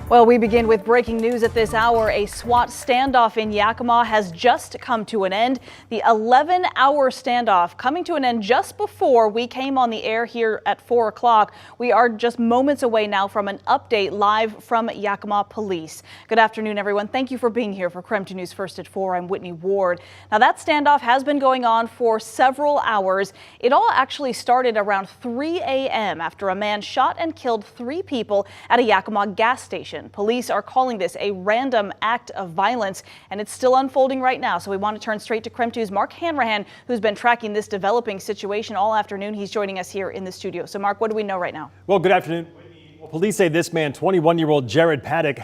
Well, we begin with breaking news at this hour. A SWAT standoff in Yakima has just come to an end. The 11-hour standoff coming to an end just before we came on the air here at 4 o'clock. We are just moments away now from an update live from Yakima Police. Good afternoon, everyone. Thank you for being here for KREM 2 News First at 4. I'm Whitney Ward. Now, that standoff has been going on for several hours. It all actually started around 3 a.m. after a man shot and killed 3 people at a Yakima gas station. Police are calling this a random act of violence, and it's still unfolding right now. So we want to turn straight to KREM 2's Mark Hanrahan, who's been tracking this developing situation all afternoon. He's joining us here in the studio. So, Mark, what do we know right now? Well, good afternoon. Police say this man, 21-year-old Jared Haddock,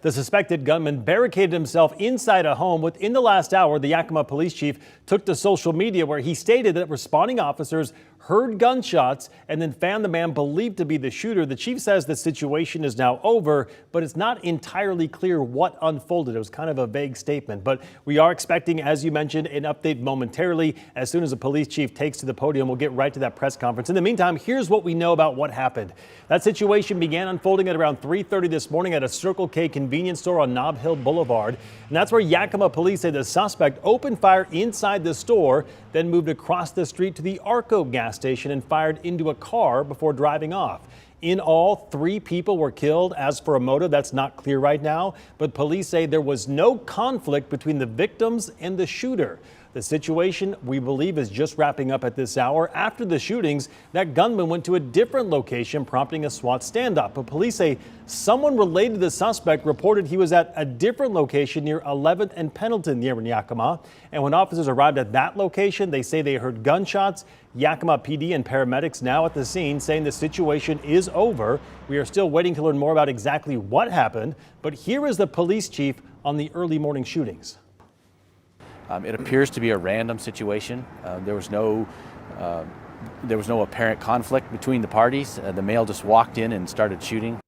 the suspected gunman, barricaded himself inside a home. Within the last hour, the Yakima police chief took to social media where he stated that responding officers heard gunshots and then found the man believed to be the shooter. The chief says the situation is now over, but it's not entirely clear what unfolded. It was kind of a vague statement, but we are expecting, as you mentioned, an update momentarily. As soon as the police chief takes to the podium, we'll get right to that press conference. In the meantime, here's what we know about what happened. That situation began unfolding at around 3:30 this morning at a Circle K convenience store on Nob Hill Boulevard. And that's where Yakima police say the suspect opened fire inside the store, then moved across the street to the Arco gas station and fired into a car before driving off. In all, 3 people were killed. As for a motive, that's not clear right now, but police say there was no conflict between the victims and the shooter. The situation, we believe, is just wrapping up at this hour. After the shootings, that gunman went to a different location, prompting a SWAT standoff. But police say someone related to the suspect reported he was at a different location near 11th and Pendleton near Yakima. And when officers arrived at that location, they say they heard gunshots. Yakima PD and paramedics now at the scene saying the situation is over. We are still waiting to learn more about exactly what happened. But here is the police chief on the early morning shootings. It appears to be a random situation. There was no apparent conflict between the parties. The male just walked in and started shooting.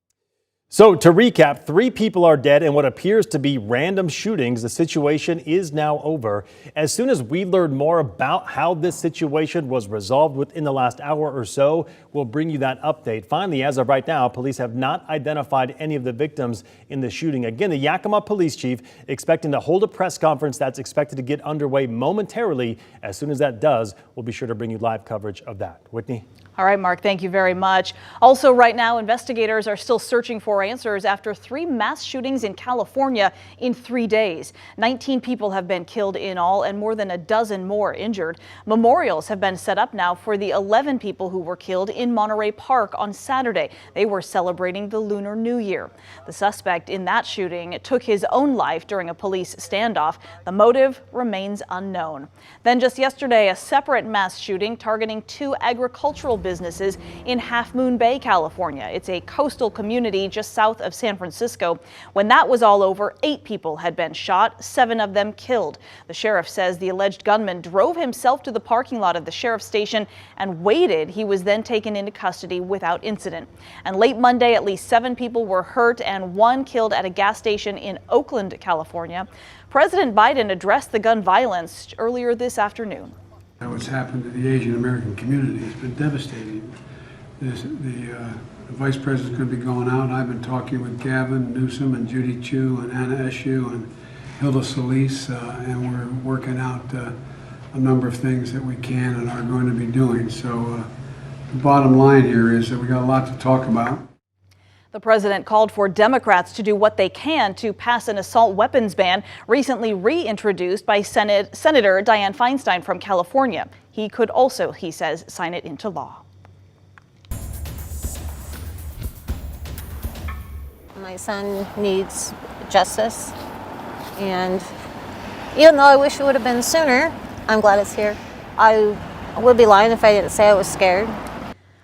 So to recap, 3 people are dead in what appears to be random shootings. The situation is now over. As soon as we learn more about how this situation was resolved within the last hour or so, we'll bring you that update. Finally, as of right now, police have not identified any of the victims in the shooting. Again, the Yakima police chief expecting to hold a press conference that's expected to get underway momentarily. As soon as that does, we'll be sure to bring you live coverage of that. Whitney? All right, Mark, thank you very much. Also, right now, investigators are still searching for answers after 3 mass shootings in California in 3 days. 19 people have been killed in all and more than a dozen more injured. Memorials have been set up now for the 11 people who were killed in Monterey Park on Saturday. They were celebrating the Lunar New Year. The suspect in that shooting took his own life during a police standoff. The motive remains unknown. Then just yesterday, a separate mass shooting targeting 2 agricultural businesses in Half Moon Bay, California. It's a coastal community just south of San Francisco. When that was all over, 8 people had been shot, 7 of them killed. The sheriff says the alleged gunman drove himself to the parking lot of the sheriff's station and waited. He was then taken into custody without incident. And late Monday, at least 7 people were hurt and 1 killed at a gas station in Oakland, California. President Biden addressed the gun violence earlier this afternoon. What's happened to the Asian American community has been devastating. The vice president's going to be going out. I've been talking with Gavin Newsom and Judy Chu and Anna Eshoo and Hilda Solis, and we're working out a number of things that we can and are going to be doing. So the bottom line here is that we got a lot to talk about. The president called for Democrats to do what they can to pass an assault weapons ban recently reintroduced by Senator Dianne Feinstein from California. He could also, he says, sign it into law. My son needs justice, and even though I wish it would have been sooner, I'm glad it's here. I would be lying if I didn't say I was scared.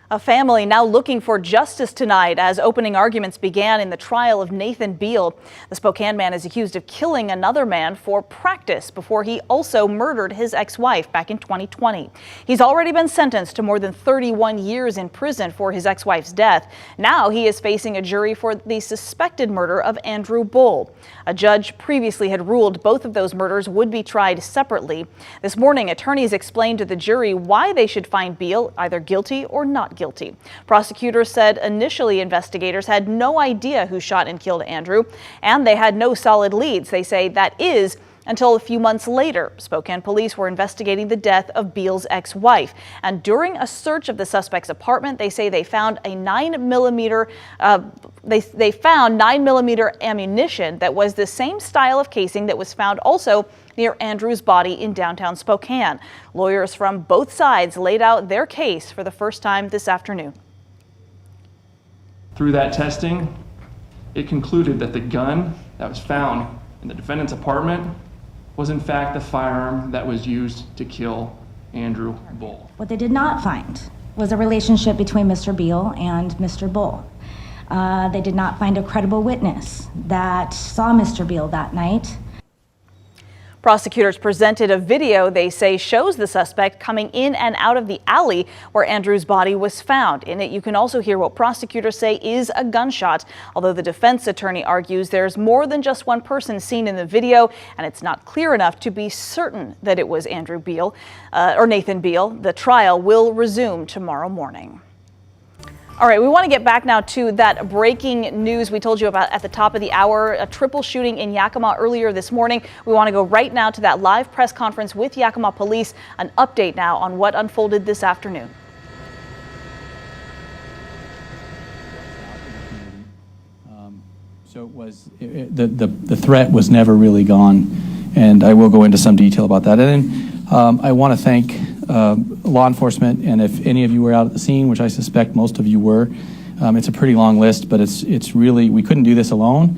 A family now looking for justice tonight as opening arguments began in the trial of Nathan Beal. The Spokane man is accused of killing another man for practice before he also murdered his ex-wife back in 2020. He's already been sentenced to more than 31 years in prison for his ex-wife's death. Now he is facing a jury for the suspected murder of Andrew Bull. A judge previously had ruled both of those murders would be tried separately. This morning, attorneys explained to the jury why they should find Beal either guilty or not not guilty. Prosecutors said initially investigators had no idea who shot and killed Andrew, and they had no solid leads. They say that is until a few months later, Spokane police were investigating the death of Beal's ex-wife. And during a search of the suspect's apartment, they say they found a 9mm they found 9mm ammunition that was the same style of casing that was found also near Andrew's body in downtown Spokane. Lawyers from both sides laid out their case for the first time this afternoon. Through that testing, it concluded that the gun that was found in the defendant's apartment was in fact the firearm that was used to kill Andrew Bull. What they did not find was a relationship between Mr. Beal and Mr. Bull. They did not find a credible witness that saw Mr. Beal that night. Prosecutors presented a video they say shows the suspect coming in and out of the alley where Andrew's body was found. In it, you can also hear what prosecutors say is a gunshot, although the defense attorney argues there's more than just one person seen in the video, and it's not clear enough to be certain that it was Andrew Beal or Nathan Beal. The trial will resume tomorrow morning. All right, we want to get back now to that breaking news we told you about at the top of the hour, a triple shooting in Yakima earlier this morning. We want to go right now to that live press conference with Yakima Police, an update now on what unfolded this afternoon. So it was the threat was never really gone, and I will go into some detail about that. And then I want to thank law enforcement, and if any of you were out at the scene, which I suspect most of you were, it's a pretty long list, but it's really, we couldn't do this alone,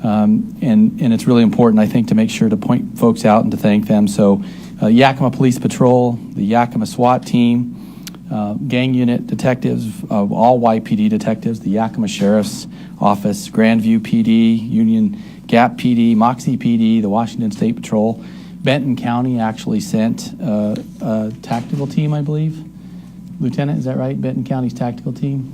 and it's really important, I think, to make sure to point folks out and to thank them. So Yakima Police Patrol, the Yakima SWAT team, gang unit detectives, all YPD detectives, the Yakima Sheriff's Office, Grandview PD, Union Gap PD, Moxie PD, the Washington State Patrol. Benton County actually sent a tactical team, I believe. Lieutenant, is that right? Benton County's tactical team?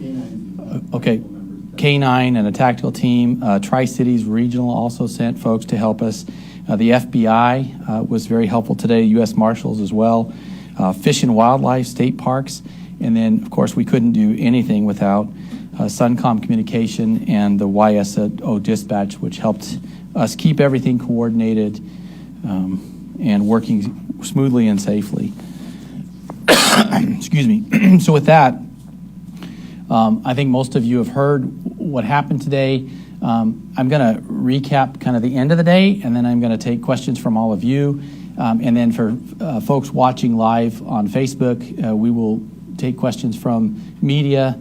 K9. Okay, K9 and a tactical team. Tri-Cities Regional also sent folks to help us. The FBI was very helpful today, U.S. Marshals as well. Fish and Wildlife, state parks. And then, of course, we couldn't do anything without Suncom Communication and the YSO dispatch, which helped us keep everything coordinated and working smoothly and safely. Excuse me. So with that, I think most of you have heard what happened today. I'm going to recap kind of the end of the day, and then I'm going to take questions from all of you. And then for folks watching live on Facebook, we will take questions from media.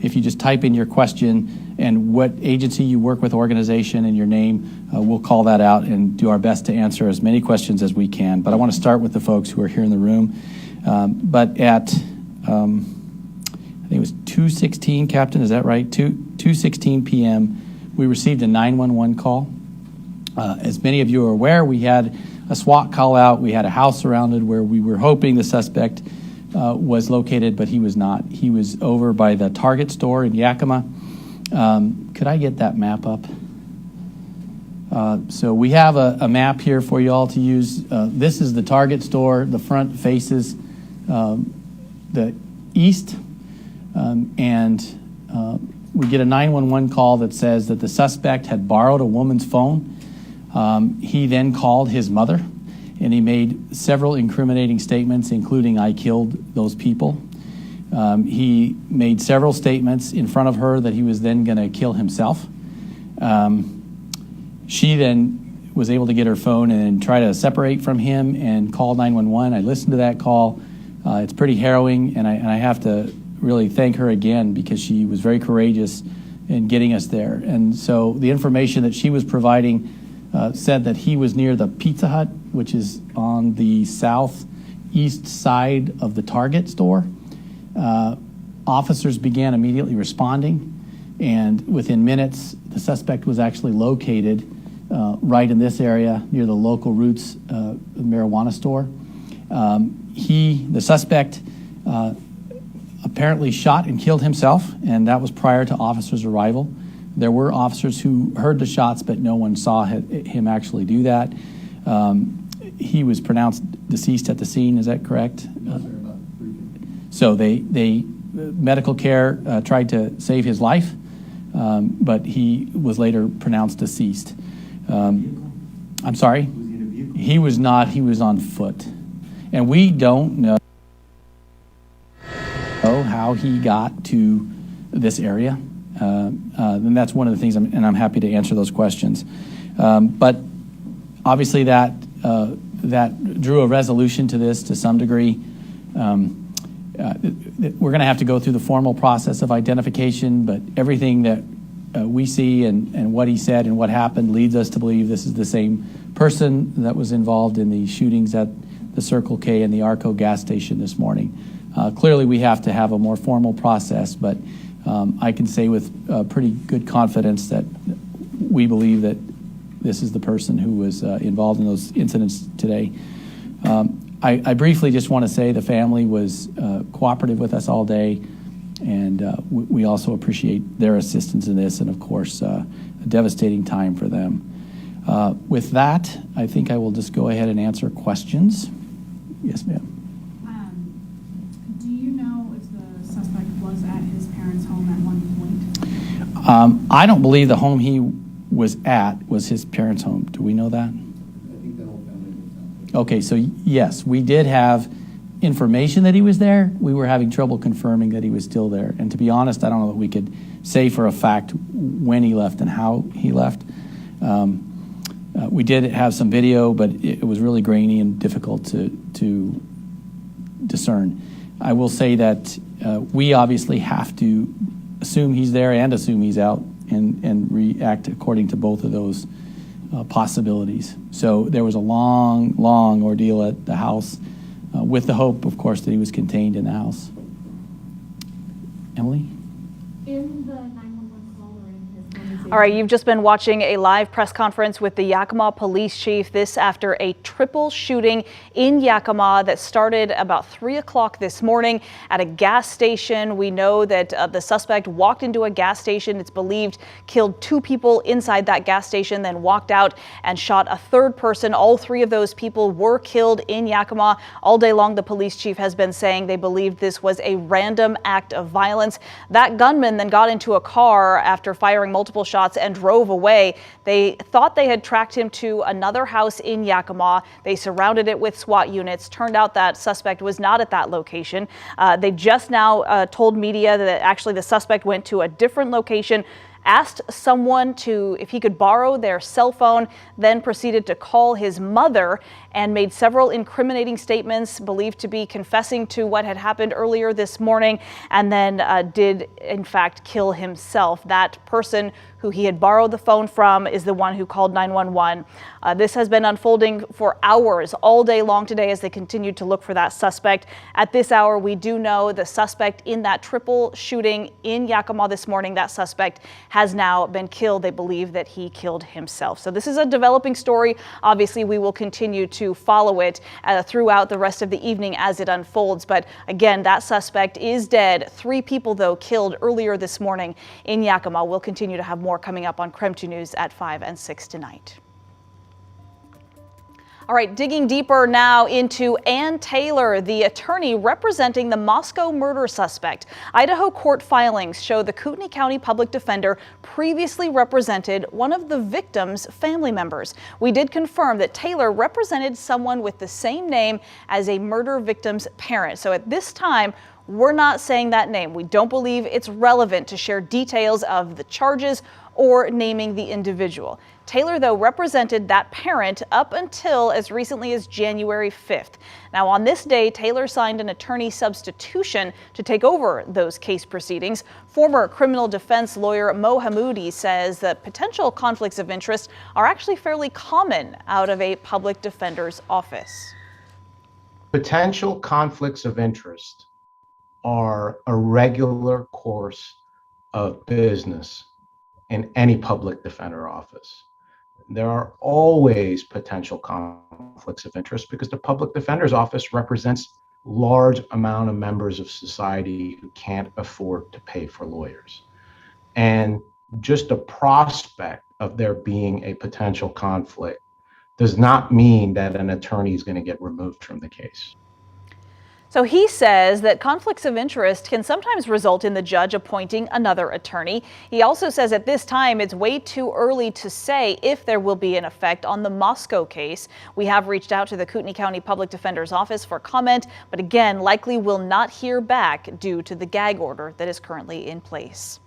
If you just type in your question and what agency you work with, organization, and your name, we'll call that out and do our best to answer as many questions as we can. But I want to start with the folks who are here in the room. But at, I think it was 2:16, Captain, is that right? 2:16 p.m., we received a 911 call. As many of you are aware, we had a SWAT call out. We had a house surrounded where we were hoping the suspect was located, but he was not. He was over by the Target store in Yakima. Could I get that map up? So we have a map here for you all to use. This is the Target store. The front faces the east, and we get a 911 call that says that the suspect had borrowed a woman's phone. He then called his mother, and he made several incriminating statements, including, "I killed those people." He made several statements in front of her that he was then going to kill himself. She then was able to get her phone and try to separate from him and call 911. I listened to that call. It's pretty harrowing, and I have to really thank her again because she was very courageous in getting us there. And so the information that she was providing said that he was near the Pizza Hut, which is on the southeast side of the Target store. Officers began immediately responding, and within minutes, the suspect was actually located right in this area near the local Roots marijuana store. The suspect apparently shot and killed himself, and that was prior to officers' arrival. There were officers who heard the shots, but no one saw him actually do that. He was pronounced deceased at the scene, is that correct? No, sir, about So medical care tried to save his life, but he was later pronounced deceased. I'm sorry? He was not. He was on foot. And we don't know how he got to this area. And that's one of the things, I'm happy to answer those questions. But obviously that drew a resolution to this to some degree. We're going to have to go through the formal process of identification, but everything that we see and what he said and what happened leads us to believe this is the same person that was involved in the shootings at the Circle K and the Arco gas station this morning. Clearly we have to have a more formal process, but I can say with pretty good confidence that we believe that this is the person who was involved in those incidents today. I briefly just want to say the family was cooperative with us all day, and we also appreciate their assistance in this, and of course, a devastating time for them. With that, I think I will just go ahead and answer questions. Yes, ma'am. Do you know if the suspect was at his parents' home at one point? I don't believe the home he was at was his parents' home. Do we know that? I think the whole family was down. Okay, so yes, we did have information that he was there. We were having trouble confirming that he was still there. And to be honest, I don't know that we could say for a fact when he left and how he left. We did have some video, but it was really grainy and difficult to discern. I will say that we obviously have to assume he's there and assume he's out and react according to both of those possibilities. So there was a long, long ordeal at the house with the hope, of course, that he was contained in the house. Emily? In the 911 call or in his conversation? All right, you've just been watching a live press conference with the Yakima Police Chief. This after a triple shooting in Yakima that started about 3 o'clock this morning at a gas station. We know that the suspect walked into a gas station. It's believed killed 2 people inside that gas station, then walked out and shot a 3rd person. All 3 of those people were killed in Yakima. All day long, the police chief has been saying they believed this was a random act of violence. That gunman then got into a car after firing multiple shots and drove away. They thought they had tracked him to another house in Yakima. They surrounded it with SWAT units. Turned out that suspect was not at that location. They just now told media that actually the suspect went to a different location, asked someone if he could borrow their cell phone, then proceeded to call his mother and made several incriminating statements, believed to be confessing to what had happened earlier this morning, and then did in fact kill himself. That person who he had borrowed the phone from is the one who called 911. This has been unfolding for hours, all day long today, as they continued to look for that suspect. At this hour, we do know the suspect in that triple shooting in Yakima this morning, that suspect has now been killed. They believe that he killed himself. So this is a developing story. Obviously, we will continue to follow it throughout the rest of the evening as it unfolds. But again, that suspect is dead. 3 people, though, killed earlier this morning in Yakima. We'll continue to have more coming up on KREM 2 News at 5 and 6 tonight. All right, digging deeper now into Ann Taylor, the attorney representing the Moscow murder suspect. Idaho court filings show the Kootenai County Public Defender previously represented one of the victim's family members. We did confirm that Taylor represented someone with the same name as a murder victim's parent. So at this time, we're not saying that name. We don't believe it's relevant to share details of the charges or naming the individual. Taylor, though, represented that parent up until as recently as January 5th. Now, on this day, Taylor signed an attorney substitution to take over those case proceedings. Former criminal defense lawyer Mo Hamoudi says that potential conflicts of interest are actually fairly common out of a public defender's office. Potential conflicts of interest are a regular course of business in any public defender office. There are always potential conflicts of interest because the public defender's office represents large amount of members of society who can't afford to pay for lawyers. And just the prospect of there being a potential conflict does not mean that an attorney is going to get removed from the case. So he says that conflicts of interest can sometimes result in the judge appointing another attorney. He also says at this time it's way too early to say if there will be an effect on the Moscow case. We have reached out to the Kootenai County Public Defender's Office for comment, but again, likely will not hear back due to the gag order that is currently in place.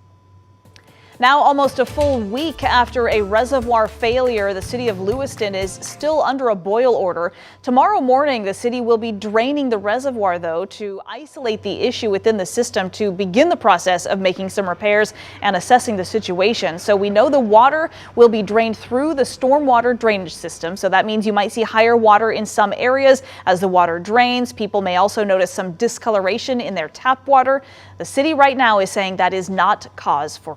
Now, almost a full week after a reservoir failure, the city of Lewiston is still under a boil order. Tomorrow morning, the city will be draining the reservoir, though, to isolate the issue within the system to begin the process of making some repairs and assessing the situation. So we know the water will be drained through the stormwater drainage system. So that means you might see higher water in some areas as the water drains. People may also notice some discoloration in their tap water. The city right now is saying that is not cause for